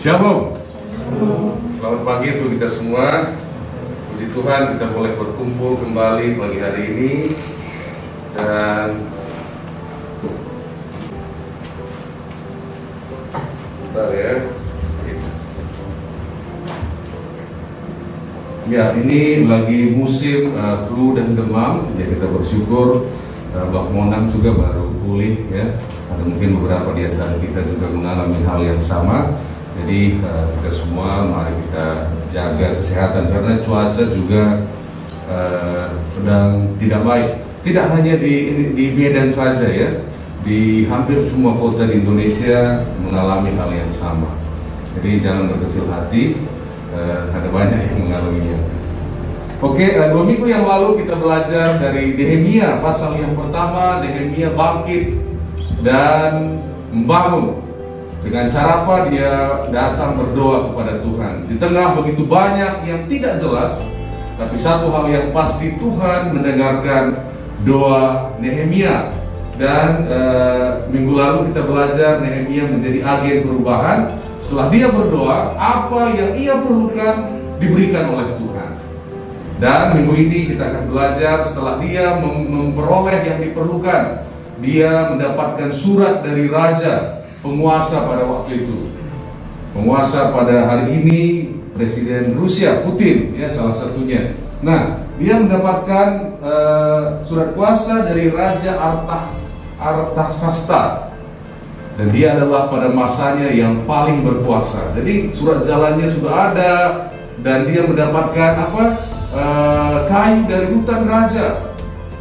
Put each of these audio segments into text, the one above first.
Shalom. Selamat pagi untuk kita semua. Puji Tuhan kita boleh berkumpul kembali pagi hari ini. Dan bentar ya. Ya, ini lagi musim flu dan demam. Ya, kita bersyukur Bang Monang juga baru pulih ya. Ada mungkin beberapa di antara kita juga mengalami hal yang sama. Jadi kita semua mari kita jaga kesehatan karena cuaca juga sedang tidak baik. Tidak hanya di Medan saja ya, di hampir semua kota di Indonesia mengalami hal yang sama. Jadi jangan berkecil hati, ada banyak yang mengalaminya. Oke, 2 minggu yang lalu kita belajar dari Nehemia, pasal yang pertama. Nehemia bangkit dan membangun. Dengan cara apa? Dia datang berdoa kepada Tuhan. Di tengah begitu banyak yang tidak jelas, tapi satu hal yang pasti, Tuhan mendengarkan doa Nehemia. Dan minggu lalu kita belajar Nehemia menjadi agen perubahan. Setelah dia berdoa, apa yang ia perlukan diberikan oleh Tuhan. Dan minggu ini kita akan belajar setelah dia memperoleh yang diperlukan, dia mendapatkan surat dari raja, penguasa pada waktu itu. Penguasa pada hari ini Presiden Rusia, Putin ya, salah satunya. Nah, dia mendapatkan surat kuasa dari Raja Artasasta. Dan dia adalah pada masanya yang paling berkuasa. Jadi surat jalannya sudah ada. Dan dia mendapatkan kayu dari hutan raja.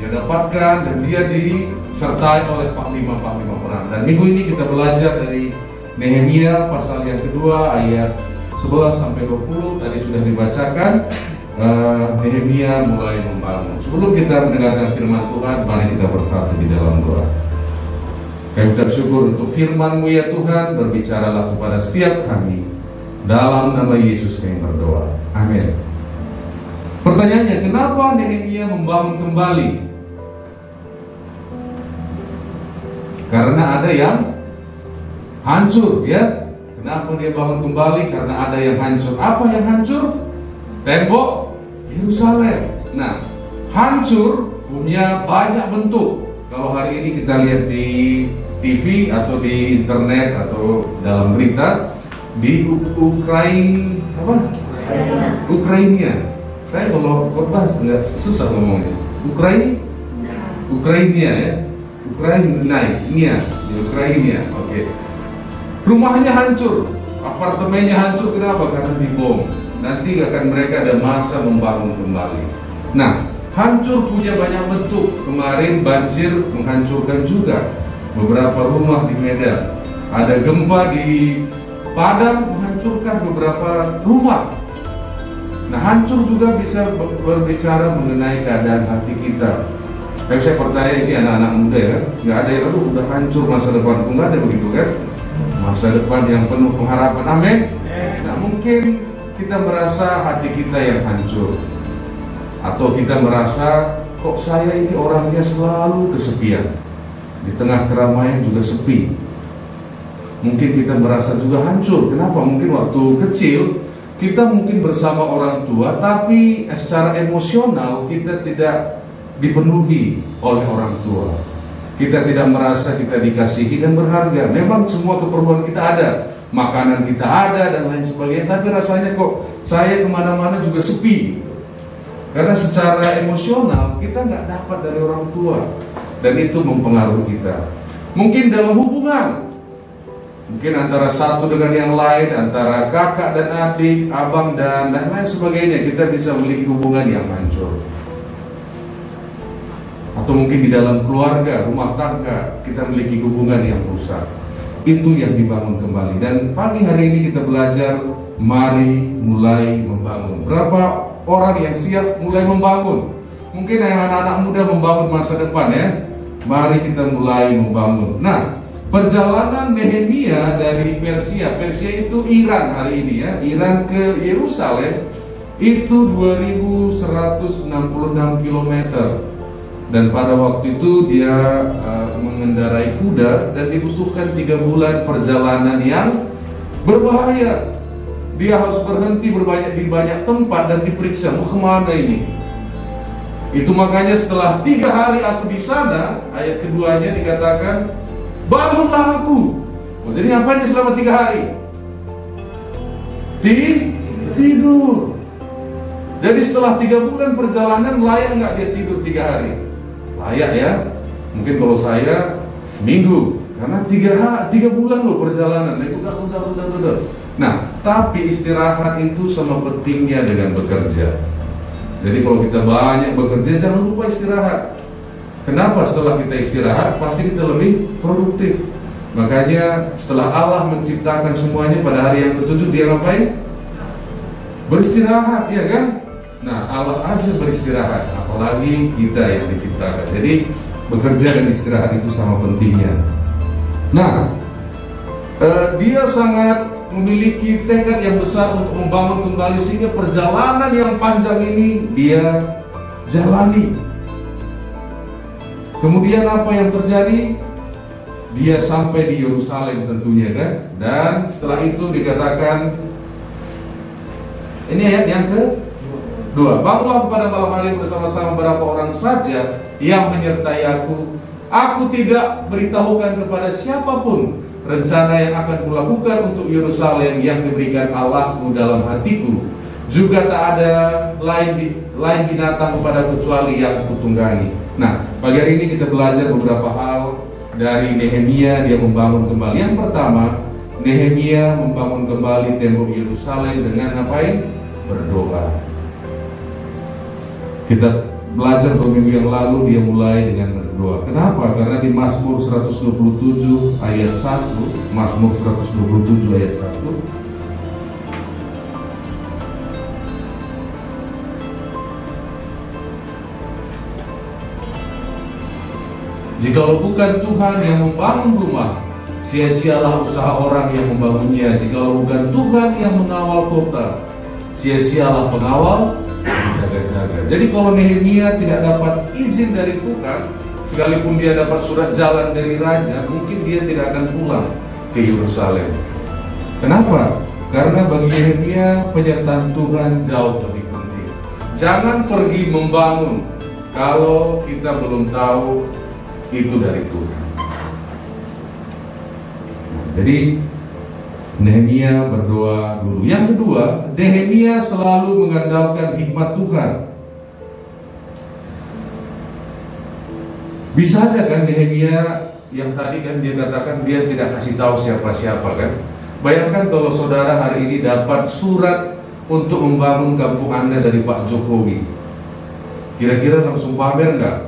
Dia dapatkan dan dia disertai oleh panglima-panglima perang. Dan minggu ini kita belajar dari Nehemia pasal yang kedua ayat 11 sampai 20 tadi sudah dibacakan. Nehemia mulai membangun. Sebelum kita mendengarkan firman Tuhan, mari kita bersatu di dalam doa. Kami ucap syukur untuk firman-Mu ya Tuhan, berbicaralah kepada setiap kami. Dalam nama Yesus kami berdoa. Amin. Pertanyaannya, kenapa Nehemia membangun kembali? Karena ada yang hancur ya. Kenapa dia bangun kembali? Karena ada yang hancur. Apa yang hancur? Tembok Yerusalem. Nah, hancur punya banyak bentuk. Kalau hari ini kita lihat di TV atau di internet atau dalam berita, di Ukraina. Saya kalau khotbah nggak susah ngomongnya. Ukraina ya. Di Ukraina, oke. Rumahnya hancur, apartemennya hancur. Kenapa? Karena dibom. Nanti akan mereka ada masa membangun kembali. Nah, hancur punya banyak bentuk. Kemarin banjir menghancurkan juga beberapa rumah di Medan. Ada gempa di Padang menghancurkan beberapa rumah. Nah, hancur juga bisa berbicara mengenai keadaan hati kita. Tapi saya percaya ini anak-anak muda ya, nggak ada yang udah hancur masa depanku, nggak ada begitu kan? Masa depan yang penuh pengharapan, amin. Nah, mungkin kita merasa hati kita yang hancur, atau kita merasa kok saya ini orangnya selalu kesepian, di tengah keramaian juga sepi. Mungkin kita merasa juga hancur. Kenapa? Mungkin waktu kecil kita mungkin bersama orang tua, tapi secara emosional kita tidak dipenuhi oleh orang tua. Kita tidak merasa kita dikasihi dan berharga. Memang semua keperluan kita ada, makanan kita ada dan lain sebagainya, tapi rasanya kok saya kemana-mana juga sepi. Karena secara emosional kita nggak dapat dari orang tua, dan itu mempengaruhi kita. Mungkin dalam hubungan, mungkin antara satu dengan yang lain, antara kakak dan adik, abang dan lain sebagainya, kita bisa memiliki hubungan yang hancur. Atau mungkin di dalam keluarga, rumah tangga, kita memiliki hubungan yang rusak. Itu yang dibangun kembali. Dan pagi hari ini kita belajar, mari mulai membangun. Berapa orang yang siap mulai membangun? Mungkin yang anak-anak muda membangun masa depan ya. Mari kita mulai membangun. Nah, perjalanan Nehemia dari Persia itu Iran hari ini ya, Iran ke Yerusalem itu 2166 km. Dan pada waktu itu dia mengendarai kuda dan dibutuhkan 3 bulan perjalanan yang Berbahaya. Dia harus berhenti di banyak tempat dan diperiksa, mau kemana ini? Itu makanya setelah 3 hari aku di sana, ayat keduanya dikatakan, bangunlah aku. Oh, jadi ngapain selama 3 hari? Tidur. Jadi setelah 3 bulan perjalanan, layak nggak dia tidur 3 hari? Layak ya. Mungkin kalau saya seminggu, karena 3 bulan loh perjalanan. Udah. Nah, tapi istirahat itu sama pentingnya dengan bekerja. Jadi kalau kita banyak bekerja, jangan lupa istirahat. Kenapa? Setelah kita istirahat, pasti kita lebih produktif. Makanya setelah Allah menciptakan semuanya pada hari yang ke-7, dia ngapain? Beristirahat, ya kan? Nah, Allah aja beristirahat, apalagi kita yang diciptakan. Jadi bekerja dan istirahat itu sama pentingnya. Nah, dia sangat memiliki tekad yang besar untuk membangun kembali, sehingga perjalanan yang panjang ini dia jalani. Kemudian apa yang terjadi? Dia sampai di Yerusalem tentunya kan. Dan setelah itu dikatakan, ini ayat yang ke-2, bangunlah pada malam hari bersama-sama beberapa orang saja yang menyertai aku. Aku tidak beritahukan kepada siapapun rencana yang akan kulakukan untuk Yerusalem yang diberikan Allahku dalam hatiku. Juga tak ada lain binatang kepada kecuali yang kutunggangi. Nah, pagi hari ini kita belajar beberapa hal dari Nehemia, dia membangun kembali. Yang pertama, Nehemia membangun kembali tembok Yerusalem dengan ngapain? Berdoa. Kita belajar minggu yang lalu, dia mulai dengan berdoa. Kenapa? Karena di Mazmur 127 ayat 1, Mazmur 127 ayat 1, jikalau bukan Tuhan yang membangun rumah, sia-sialah usaha orang yang membangunnya. Jikalau bukan Tuhan yang mengawal kota, sia-sialah pengawal jaga-jaga. Jadi kalau Nehemia tidak dapat izin dari Tuhan, sekalipun dia dapat surat jalan dari raja, mungkin dia tidak akan pulang ke Yerusalem. Kenapa? Karena bagi Nehemia penyertaan Tuhan jauh lebih penting. Jangan pergi membangun kalau kita belum tahu itu dari Tuhan. Jadi Nehemia berdoa dulu. Yang kedua, Nehemia selalu mengandalkan hikmat Tuhan. Bisa aja kan Nehemia yang tadi kan dia katakan dia tidak kasih tahu siapa-siapa kan. Bayangkan kalau saudara hari ini dapat surat untuk membangun kampung Anda dari Pak Jokowi. Kira-kira langsung pamer nggak?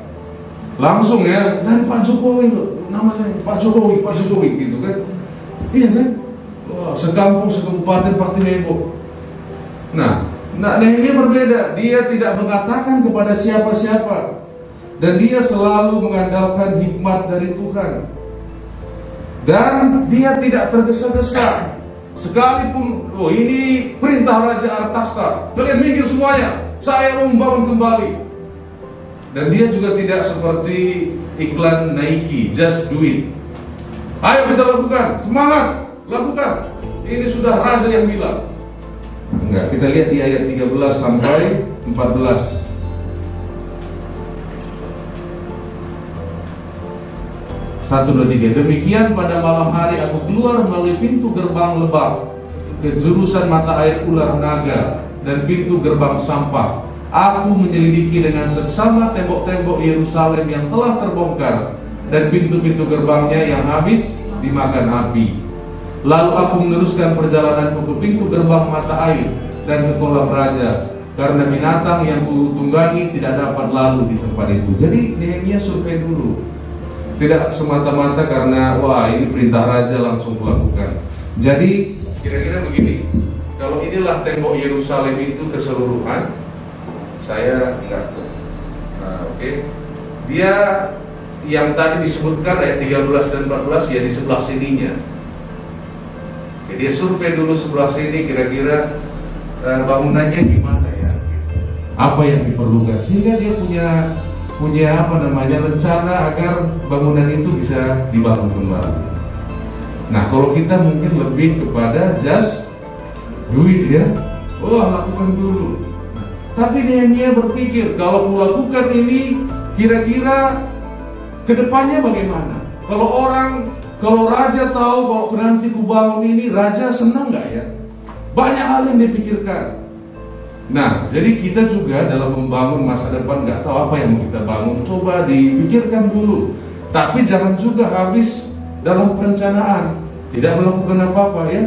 Langsung ya, dari Pak Jokowi loh, nama saya Pak Jokowi gitu kan. Iya kan? Wah, sekampung, sekabupaten pasti heboh. Nah, Nehemia berbeda. Dia tidak mengatakan kepada siapa-siapa, dan dia selalu mengandalkan hikmat dari Tuhan. Dan dia tidak tergesa-gesa. Sekalipun, oh ini perintah Raja Artasasta, kalian minggir semuanya, saya mau membangun kembali. Dan dia juga tidak seperti iklan Nike, just do it. Ayo kita lakukan, semangat, lakukan. Ini sudah raja yang bilang. Enggak, kita lihat di ayat 13 sampai 14. Satu, dua, tiga. Demikian pada malam hari aku keluar melalui pintu gerbang lebak ke jurusan mata air ular naga dan pintu gerbang sampah. Aku menyelidiki dengan seksama tembok-tembok Yerusalem yang telah terbongkar dan pintu-pintu gerbangnya yang habis dimakan api. Lalu aku meneruskan perjalananku ke pintu gerbang mata air dan ke kolam raja, karena binatang yang kutunggangi tidak dapat lalu di tempat itu. Jadi Nehemia survei dulu. Tidak semata-mata karena wah ini perintah raja langsung kulakukan. Jadi kira-kira begini, kalau inilah tembok Yerusalem itu keseluruhan, saya enggak. Nah, oke. Dia yang tadi disebutkan ayat 13 dan 14 ya di sebelah sininya. Jadi dia survei dulu sebelah sini, kira-kira bangunannya gimana ya? Apa yang diperlukan sehingga dia punya rencana agar bangunan itu bisa dibangun kembali. Nah, kalau kita mungkin lebih kepada just do it ya. Oh, lakukan dulu. Nah, tapi Nehemia berpikir, kalau kulakukan ini, kira-kira kedepannya bagaimana? Kalau raja tahu kalau nanti kubangun ini, raja senang nggak ya? Banyak hal yang dipikirkan. Nah, jadi kita juga dalam membangun masa depan nggak tahu apa yang mau kita bangun, coba dipikirkan dulu. Tapi jangan juga habis dalam perencanaan, tidak melakukan apa-apa ya.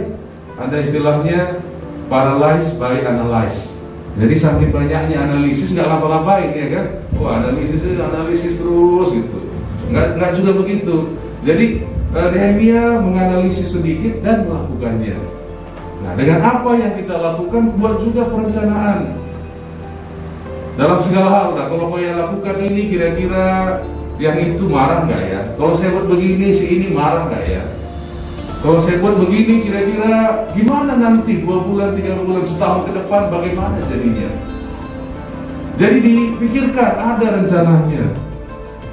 Ada istilahnya paralyzed by analyze. Jadi saking banyaknya analisis nggak ngapa-ngapain ya kan? Wah, analisis terus gitu. Nggak juga begitu. Jadi Nehemia menganalisis sedikit dan melakukannya. Nah, dengan apa yang kita lakukan, buat juga perencanaan dalam segala hal. Nah, kalau kau yang lakukan ini, kira-kira yang itu marah nggak ya? Kalau saya buat begini, si ini marah nggak ya? Kalau saya buat begini, kira-kira gimana nanti 2 bulan, 3 bulan, setahun ke depan, bagaimana jadinya? Jadi dipikirkan, ada rencananya.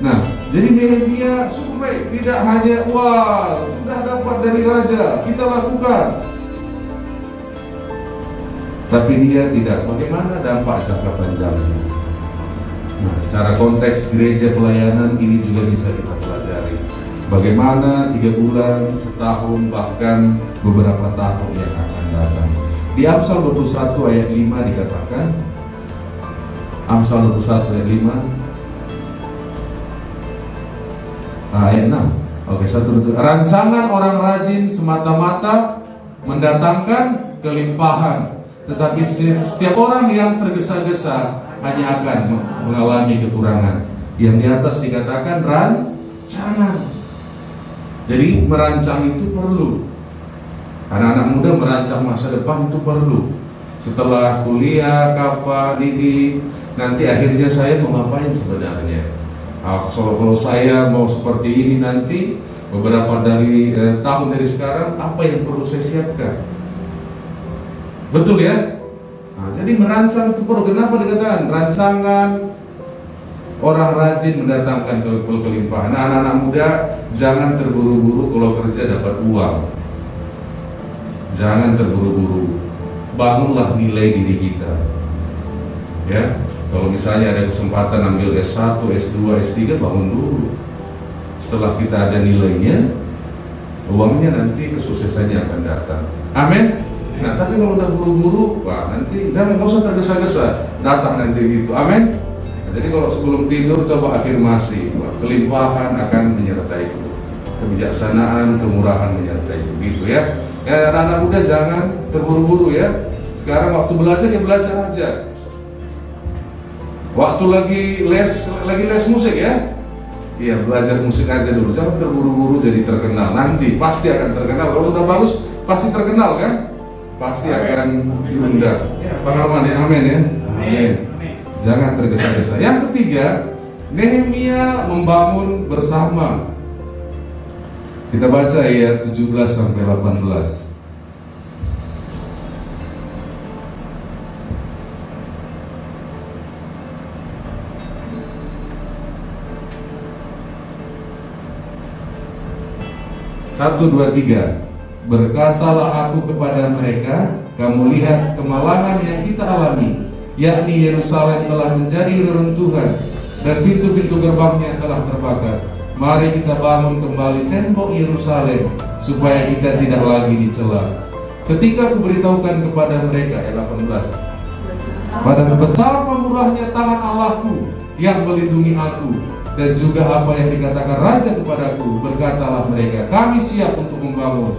Nah, jadi Nehemia survei, tidak hanya wah sudah dapat dari raja, kita lakukan. Tapi dia tidak, bagaimana dampak jangka panjangnya. Nah, secara konteks gereja pelayanan ini juga bisa kita pelajari. Bagaimana 3 bulan, setahun, bahkan beberapa tahun yang akan datang. Di Amsal 21 ayat 5 dikatakan, Amsal 21 ayat 5, ayat 6. Oke, rancangan orang rajin semata-mata mendatangkan kelimpahan, tetapi setiap orang yang tergesa-gesa hanya akan mengalami kekurangan. Yang di atas dikatakan rancangan. Jadi merancang itu perlu. Anak-anak muda merancang masa depan itu perlu. Setelah kuliah, kapan ini, nanti akhirnya saya mau ngapain sebenarnya? Kalau saya mau seperti ini nanti, beberapa tahun dari sekarang, apa yang perlu saya siapkan? Betul ya? Nah, jadi merancang itu perlu. Kenapa dikatakan rancangan orang rajin mendatangkan kelimpahan? Nah, anak-anak muda jangan terburu-buru kalau kerja dapat uang. Jangan terburu-buru. Bangunlah nilai diri kita. Ya, kalau misalnya ada kesempatan ambil S1, S2, S3, bangun dulu. Setelah kita ada nilainya, uangnya nanti kesuksesannya akan datang. Amin. Nah, tapi kalau udah buru-buru, wah nanti jangan, gak usah tergesa-gesa, datang nanti gitu. Amin. Nah, jadi kalau sebelum tidur coba afirmasi, wah, kelimpahan akan menyertaiku, kebijaksanaan, kemurahan menyertaiku, gitu ya. Anak muda jangan terburu-buru ya. Sekarang waktu belajar ya belajar aja. Waktu lagi les musik ya, iya belajar musik aja dulu. Jangan terburu-buru jadi terkenal. Nanti pasti akan terkenal. Kalau udah bagus pasti terkenal kan? Pasti akan diundang. Pengalaman ya, amin ya. Amin. Jangan tergesa-gesa. Yang ketiga, Nehemia membangun bersama. Kita baca ayat 17 sampai 18. Satu, dua, tiga. Berkatalah aku kepada mereka, kamu lihat kemalangan yang kita alami, yakni Yerusalem telah menjadi reruntuhan dan pintu-pintu gerbangnya telah terbakar. Mari kita bangun kembali tembok Yerusalem supaya kita tidak lagi dicela. Ketika aku beritahukan kepada mereka, ayat 18, pada betapa murahnya tangan Allahku yang melindungi aku, dan juga apa yang dikatakan raja kepadaku, berkatalah mereka, kami siap untuk membangun.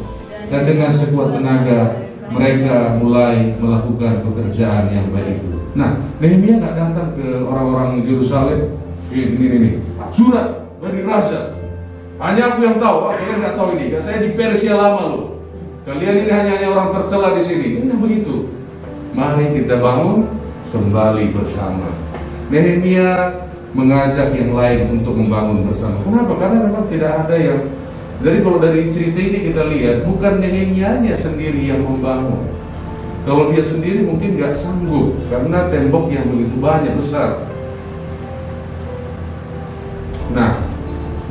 Dan dengan sekuat tenaga mereka mulai melakukan pekerjaan yang baik itu. Nah, Nehemia nggak datang ke orang-orang Yerusalem, ini surat dari raja, hanya aku yang tahu, kalian nggak tahu ini, saya di Persia lama loh, kalian ini hanya orang tercela di sini. Ini begitu. Mari kita bangun kembali bersama. Nehemia mengajak yang lain untuk membangun bersama. Kenapa? Karena memang tidak ada yang. Jadi kalau dari cerita ini kita lihat, bukan Nehemia-nya sendiri yang membangun. Kalau dia sendiri mungkin nggak sanggup karena tembok yang begitu banyak besar. Nah,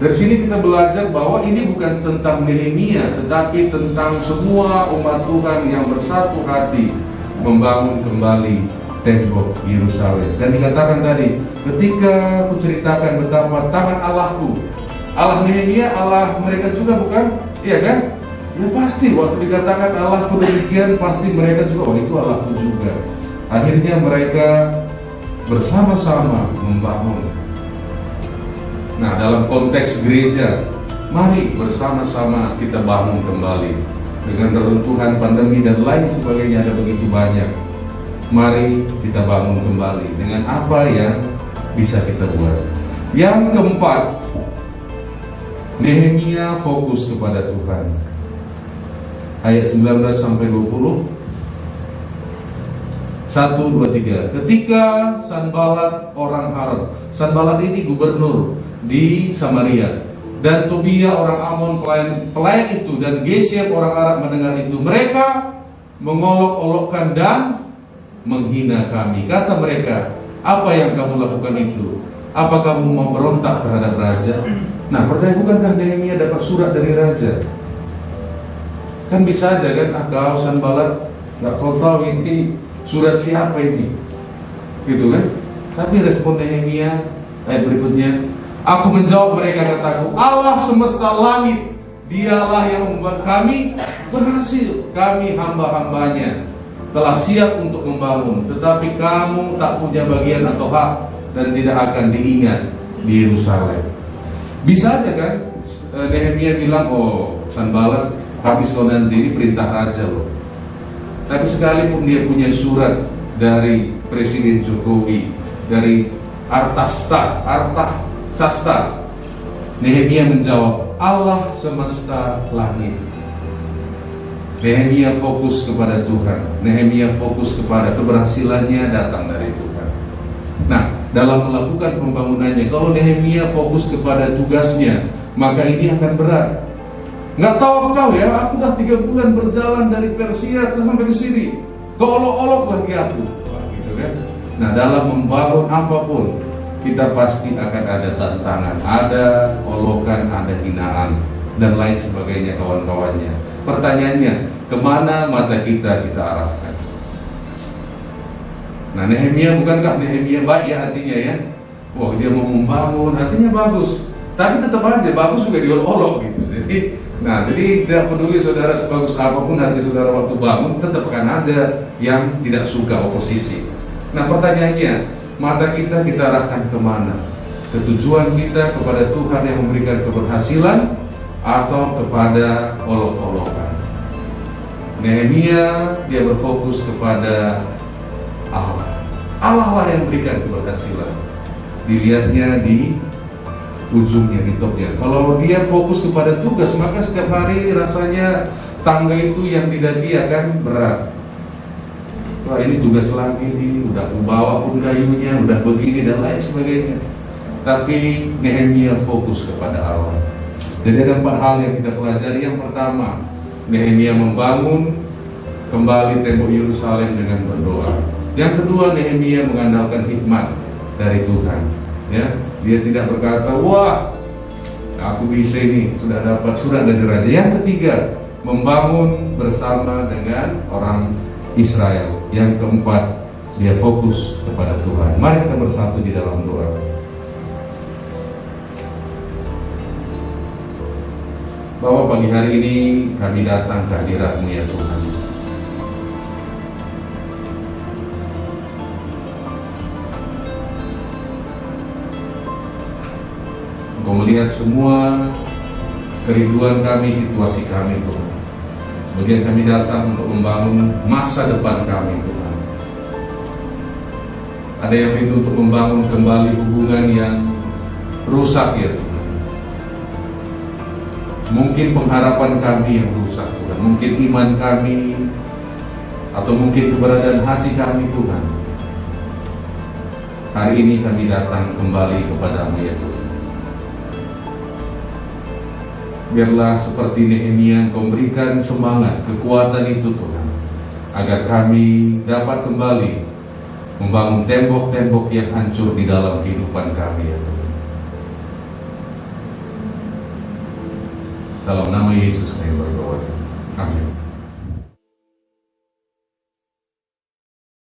Dari sini kita belajar bahwa ini bukan tentang Nehemia, tetapi tentang semua umat Tuhan yang bersatu hati membangun kembali tembok Yerusalem. Dan dikatakan tadi, ketika kuceritakan betapa tangan Allahku, Allah Nehemia, Allah mereka juga bukan? Iya kan? Ya pasti, waktu dikatakan Allahku demikian, pasti mereka juga, oh itu Allahku juga. Akhirnya mereka bersama-sama membangun. Nah, dalam konteks gereja, mari bersama-sama kita bangun kembali. Dengan reruntuhan pandemi dan lain sebagainya, ada begitu banyak. Mari kita bangun kembali dengan apa yang bisa kita buat. Yang keempat, Nehemia fokus kepada Tuhan. Ayat 19 sampai 20. 1, 2, 3. Ketika Sanballat orang Arab, Sanballat ini gubernur di Samaria, dan Tobia orang Amon pelayan itu, dan Geshem orang Arab mendengar itu, mereka mengolok-olokkan dan menghina kami. Kata mereka, apa yang kamu lakukan itu? Apa kamu memberontak terhadap raja? Nah, pertanyaan, bukankah Nehemia dapat surat dari raja? Kan bisa aja kan, kau Sanballat, nggak kau tahu ini surat siapa ini, gitu kan? Tapi respon Nehemia ayat berikutnya, aku menjawab mereka, kataku, Allah semesta langit, dialah yang membuat kami berhasil. Kami hamba-hambanya telah siap untuk membangun, tetapi kamu tak punya bagian atau hak dan tidak akan diingat di Yerusalem. Bisa aja kan Nehemia bilang, oh Sanballat, habis kau nanti, ini perintah raja loh. Tapi sekalipun dia punya surat dari Presiden Jokowi, dari Artasasta, Nehemia menjawab, Allah semesta langit. Nehemia fokus kepada Tuhan. Nehemia fokus kepada keberhasilannya datang dari Tuhan. Nah, dalam melakukan pembangunannya, kalau Nehemia fokus kepada tugasnya, maka ini akan berat. Nggak tahu kau ya, aku dah 3 bulan berjalan dari Persia sampai ke sini, keolok-olok lagi aku, gitu kan? Nah, dalam membangun apapun, kita pasti akan ada tantangan, ada olokan, ada hinaan, dan lain sebagainya, kawan-kawannya. Pertanyaannya, kemana mata kita arahkan? Nah, Nehemia, bukankah Nehemia baik ya hatinya ya? Wah, dia mau membangun, hatinya bagus, tapi tetap aja bagus juga diolok-olok gitu. Jadi tidak peduli saudara sebagus apapun hati saudara waktu bangun, tetap akan ada yang tidak suka, oposisi. Nah, pertanyaannya, mata kita arahkan kemana? Ketujuan kita kepada Tuhan yang memberikan keberhasilan atau kepada olok-olokan? Nehemia, dia berfokus kepada Allah. Allah lah yang memberikan keberhasilan. Dilihatnya di ujungnya, di topnya. Kalau dia fokus kepada tugas, maka setiap hari rasanya tangga itu yang didaki akan berat. Wah, ini tugas lagi nih, udah bawa pun kayunya, udah begini dan lain sebagainya. Tapi Nehemia fokus kepada Allah. Jadi ada 4 hal yang kita pelajari. Yang pertama, Nehemia membangun kembali tembok Yerusalem dengan berdoa. Yang kedua, Nehemia mengandalkan hikmat dari Tuhan. Ya, dia tidak berkata, wah, aku bisa ini, sudah dapat surat dari raja. Yang ketiga, membangun bersama dengan orang Israel. Yang keempat, dia fokus kepada Tuhan. Mari kita bersatu di dalam doa. Bahwa pagi hari ini kami datang ke hadirat-Mu ya Tuhan. Engkau melihat semua kerinduan kami, situasi kami Tuhan. Sebagian kami datang untuk membangun masa depan kami Tuhan. Ada yang rindu untuk membangun kembali hubungan yang rusak ya Tuhan. Mungkin pengharapan kami yang rusak Tuhan. Mungkin iman kami, atau mungkin keberadaan hati kami Tuhan. Hari ini kami datang kembali kepada-Mu ya Tuhan. Biarlah seperti Nehemia Engkau berikan semangat, kekuatan itu Tuhan, agar kami dapat kembali membangun tembok-tembok yang hancur di dalam kehidupan kami ya Tuhan. Dalam nama Yesus kami berdoa. Amin.